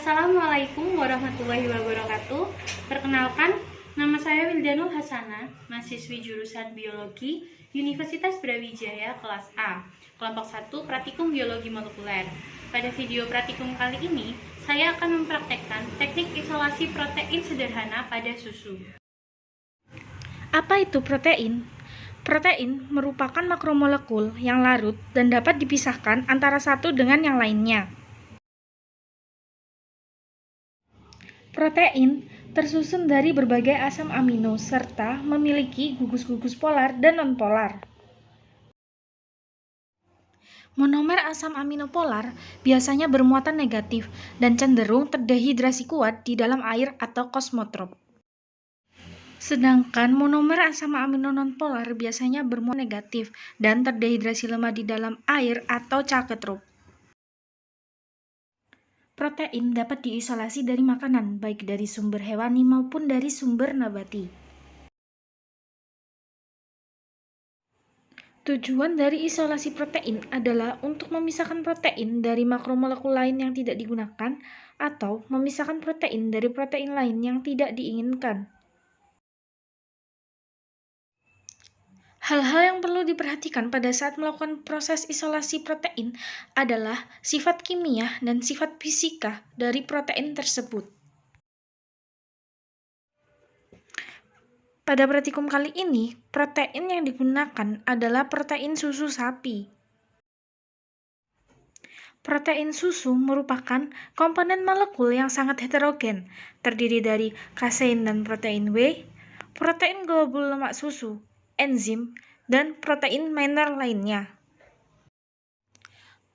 Assalamualaikum warahmatullahi wabarakatuh. Perkenalkan, nama saya Wildanul Hasanah, mahasiswi jurusan Biologi Universitas Brawijaya kelas A, kelompok 1 Praktikum Biologi Molekuler. Pada video praktikum kali ini, saya akan mempraktekkan teknik isolasi protein sederhana pada susu. Apa itu protein? Protein merupakan makromolekul yang larut dan dapat dipisahkan antara satu dengan yang lainnya. Protein tersusun dari berbagai asam amino serta memiliki gugus-gugus polar dan nonpolar. Monomer asam amino polar biasanya bermuatan negatif dan cenderung terdehidrasi kuat di dalam air atau kosmotrop. Sedangkan monomer asam amino nonpolar biasanya bermuatan negatif dan terdehidrasi lemah di dalam air atau caketrop. Protein dapat diisolasi dari makanan, baik dari sumber hewani maupun dari sumber nabati. Tujuan dari isolasi protein adalah untuk memisahkan protein dari makromolekul lain yang tidak digunakan atau memisahkan protein dari protein lain yang tidak diinginkan. Hal-hal yang perlu diperhatikan pada saat melakukan proses isolasi protein adalah sifat kimia dan sifat fisika dari protein tersebut. Pada praktikum kali ini, protein yang digunakan adalah protein susu sapi. Protein susu merupakan komponen molekul yang sangat heterogen, terdiri dari kasein dan protein W, protein globul lemak susu, enzim, dan protein minor lainnya.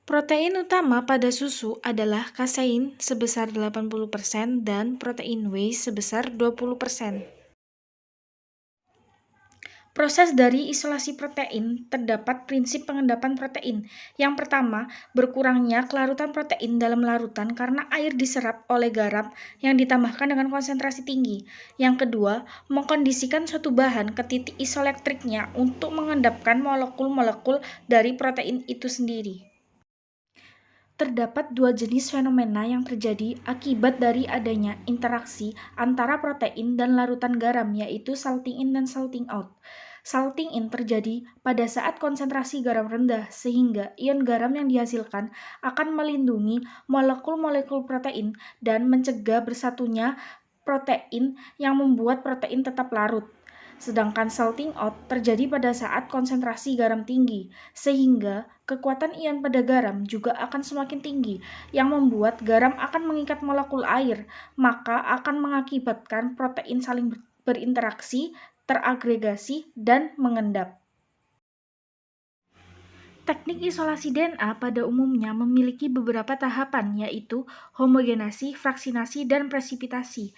Protein utama pada susu adalah kasein sebesar 80% dan protein W sebesar 20%. Proses dari isolasi protein terdapat prinsip pengendapan protein. Yang pertama, berkurangnya kelarutan protein dalam larutan karena air diserap oleh garam yang ditambahkan dengan konsentrasi tinggi. Yang kedua, mengkondisikan suatu bahan ke titik isoelektriknya untuk mengendapkan molekul-molekul dari protein itu sendiri. Terdapat dua jenis fenomena yang terjadi akibat dari adanya interaksi antara protein dan larutan garam, yaitu salting in dan salting out. Salting in terjadi pada saat konsentrasi garam rendah, sehingga ion garam yang dihasilkan akan melindungi molekul-molekul protein dan mencegah bersatunya protein yang membuat protein tetap larut. Sedangkan salting out terjadi pada saat konsentrasi garam tinggi, sehingga kekuatan ion pada garam juga akan semakin tinggi, yang membuat garam akan mengikat molekul air, maka akan mengakibatkan protein saling berinteraksi, teragregasi, dan mengendap. Teknik isolasi DNA pada umumnya memiliki beberapa tahapan, yaitu homogenasi, fraksinasi, dan presipitasi.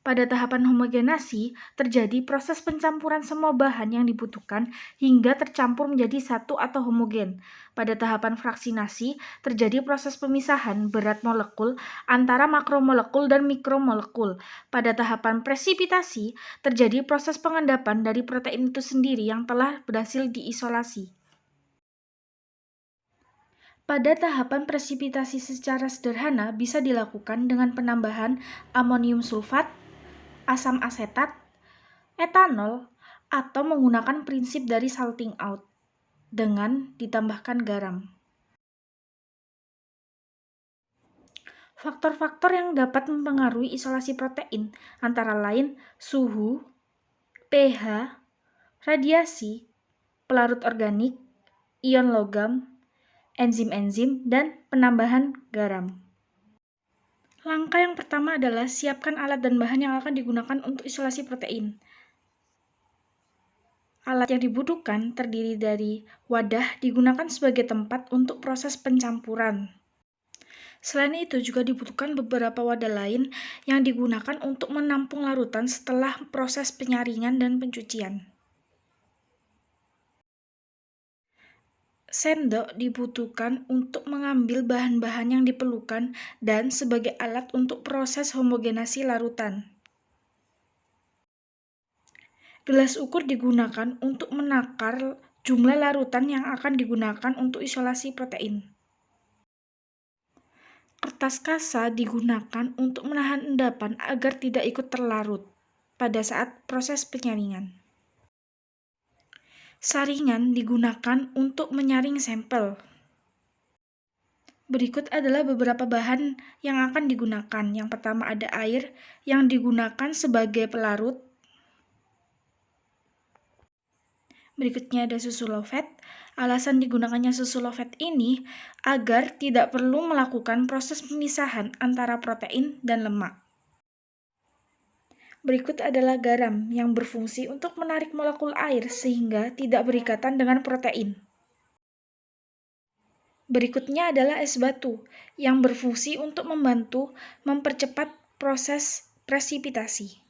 Pada tahapan homogenasi, terjadi proses pencampuran semua bahan yang dibutuhkan hingga tercampur menjadi satu atau homogen. Pada tahapan fraksinasi, terjadi proses pemisahan berat molekul antara makromolekul dan mikromolekul. Pada tahapan presipitasi, terjadi proses pengendapan dari protein itu sendiri yang telah berhasil diisolasi. Pada tahapan presipitasi secara sederhana bisa dilakukan dengan penambahan amonium sulfat, asam asetat, etanol, atau menggunakan prinsip dari salting out dengan ditambahkan garam. Faktor-faktor yang dapat mempengaruhi isolasi protein antara lain suhu, pH, radiasi, pelarut organik, ion logam, enzim-enzim, dan penambahan garam. Langkah yang pertama adalah siapkan alat dan bahan yang akan digunakan untuk isolasi protein. Alat yang dibutuhkan terdiri dari wadah digunakan sebagai tempat untuk proses pencampuran. Selain itu juga dibutuhkan beberapa wadah lain yang digunakan untuk menampung larutan setelah proses penyaringan dan pencucian. Sendok dibutuhkan untuk mengambil bahan-bahan yang diperlukan dan sebagai alat untuk proses homogenasi larutan. Gelas ukur digunakan untuk menakar jumlah larutan yang akan digunakan untuk isolasi protein. Kertas kasa digunakan untuk menahan endapan agar tidak ikut terlarut pada saat proses penyaringan. Saringan digunakan untuk menyaring sampel. Berikut adalah beberapa bahan yang akan digunakan. Yang pertama ada air yang digunakan sebagai pelarut. Berikutnya ada susu low fat. Alasan digunakannya susu low fat ini agar tidak perlu melakukan proses pemisahan antara protein dan lemak. Berikut adalah garam yang berfungsi untuk menarik molekul air sehingga tidak berikatan dengan protein. Berikutnya adalah es batu yang berfungsi untuk membantu mempercepat proses presipitasi.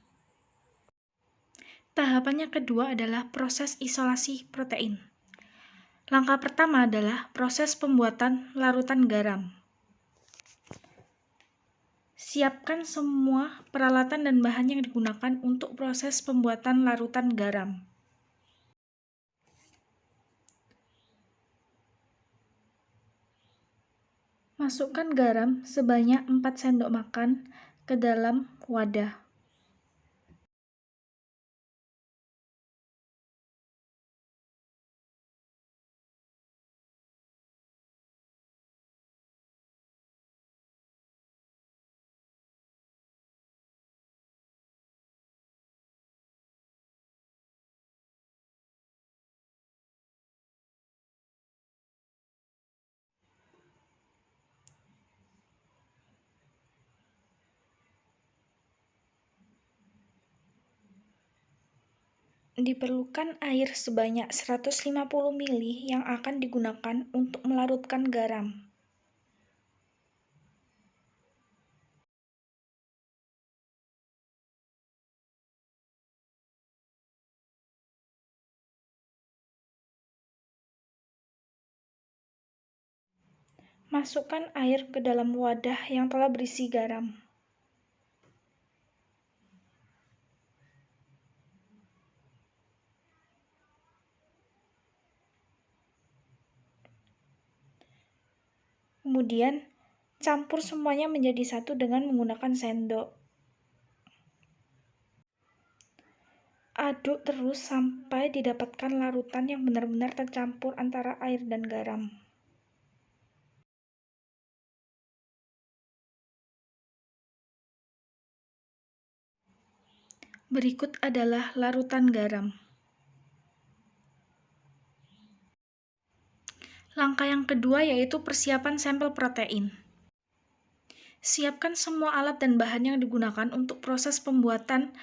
Tahapan yang kedua adalah proses isolasi protein. Langkah pertama adalah proses pembuatan larutan garam. Siapkan semua peralatan dan bahan yang digunakan untuk proses pembuatan larutan garam. Masukkan garam sebanyak 4 sendok makan ke dalam wadah. Diperlukan air sebanyak 150 ml yang akan digunakan untuk melarutkan garam. Masukkan air ke dalam wadah yang telah berisi garam. Kemudian, campur semuanya menjadi satu dengan menggunakan sendok. Aduk terus sampai didapatkan larutan yang benar-benar tercampur antara air dan garam. Berikut adalah larutan garam. Langkah yang kedua yaitu persiapan sampel protein. Siapkan semua alat dan bahan yang digunakan untuk proses pembuatan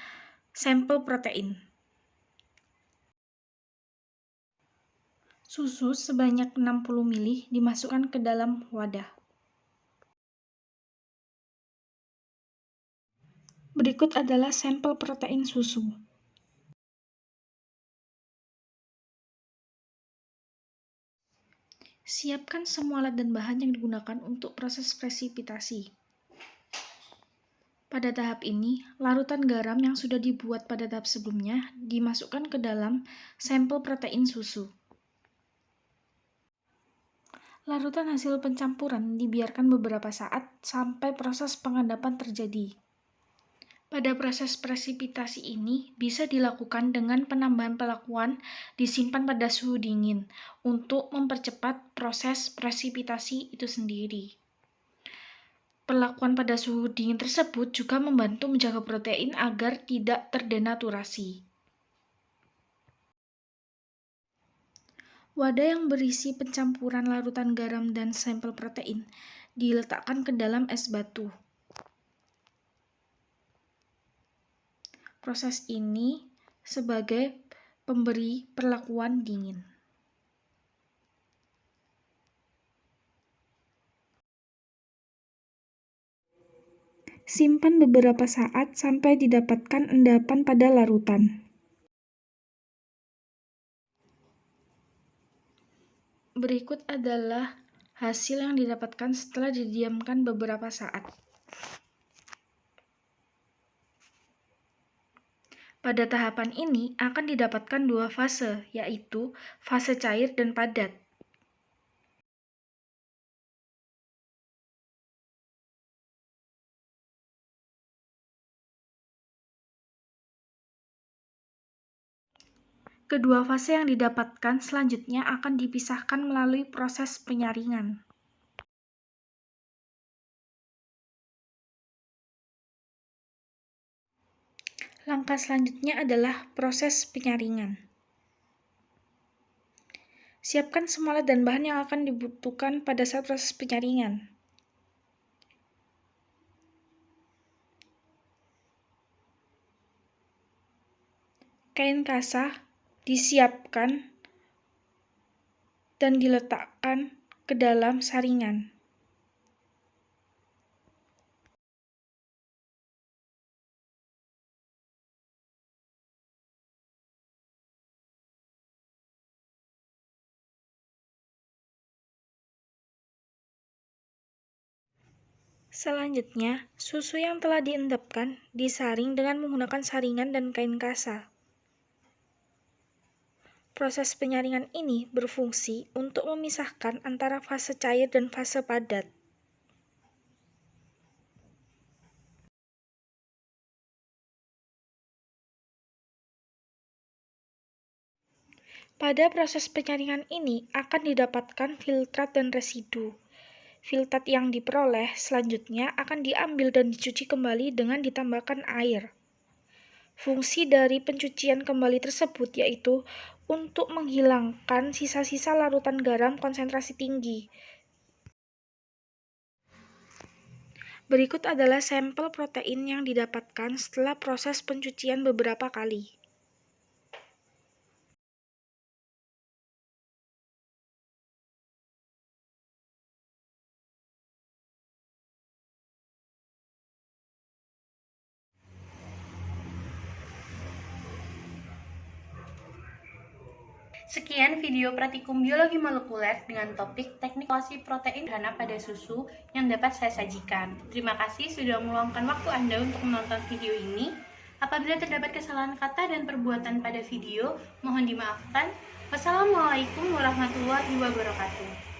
sampel protein. Susu sebanyak 60 ml dimasukkan ke dalam wadah. Berikut adalah sampel protein susu. Siapkan semua alat dan bahan yang digunakan untuk proses presipitasi. Pada tahap ini, larutan garam yang sudah dibuat pada tahap sebelumnya dimasukkan ke dalam sampel protein susu. Larutan hasil pencampuran dibiarkan beberapa saat sampai proses pengendapan terjadi. Pada proses presipitasi ini bisa dilakukan dengan penambahan pelakuan disimpan pada suhu dingin untuk mempercepat proses presipitasi itu sendiri. Perlakuan pada suhu dingin tersebut juga membantu menjaga protein agar tidak terdenaturasi. Wadah yang berisi pencampuran larutan garam dan sampel protein diletakkan ke dalam es batu. Proses ini sebagai pemberi perlakuan dingin. Simpan beberapa saat sampai didapatkan endapan pada larutan. Berikut adalah hasil yang didapatkan setelah didiamkan beberapa saat. Pada tahapan ini akan didapatkan dua fase, yaitu fase cair dan padat. Kedua fase yang didapatkan selanjutnya akan dipisahkan melalui proses penyaringan. Langkah selanjutnya adalah proses penyaringan. Siapkan semua alat dan bahan yang akan dibutuhkan pada saat proses penyaringan. Kain kasa disiapkan dan diletakkan ke dalam saringan. Selanjutnya, susu yang telah diendapkan disaring dengan menggunakan saringan dan kain kasa. Proses penyaringan ini berfungsi untuk memisahkan antara fase cair dan fase padat. Pada proses penyaringan ini akan didapatkan filtrat dan residu. Filtrat yang diperoleh selanjutnya akan diambil dan dicuci kembali dengan ditambahkan air. Fungsi dari pencucian kembali tersebut yaitu untuk menghilangkan sisa-sisa larutan garam konsentrasi tinggi. Berikut adalah sampel protein yang didapatkan setelah proses pencucian beberapa kali. Sekian video praktikum biologi molekuler dengan topik teknik kalkulasi protein sederhana pada susu yang dapat saya sajikan. Terima kasih sudah meluangkan waktu Anda untuk menonton video ini. Apabila terdapat kesalahan kata dan perbuatan pada video, mohon dimaafkan. Wassalamualaikum warahmatullahi wabarakatuh.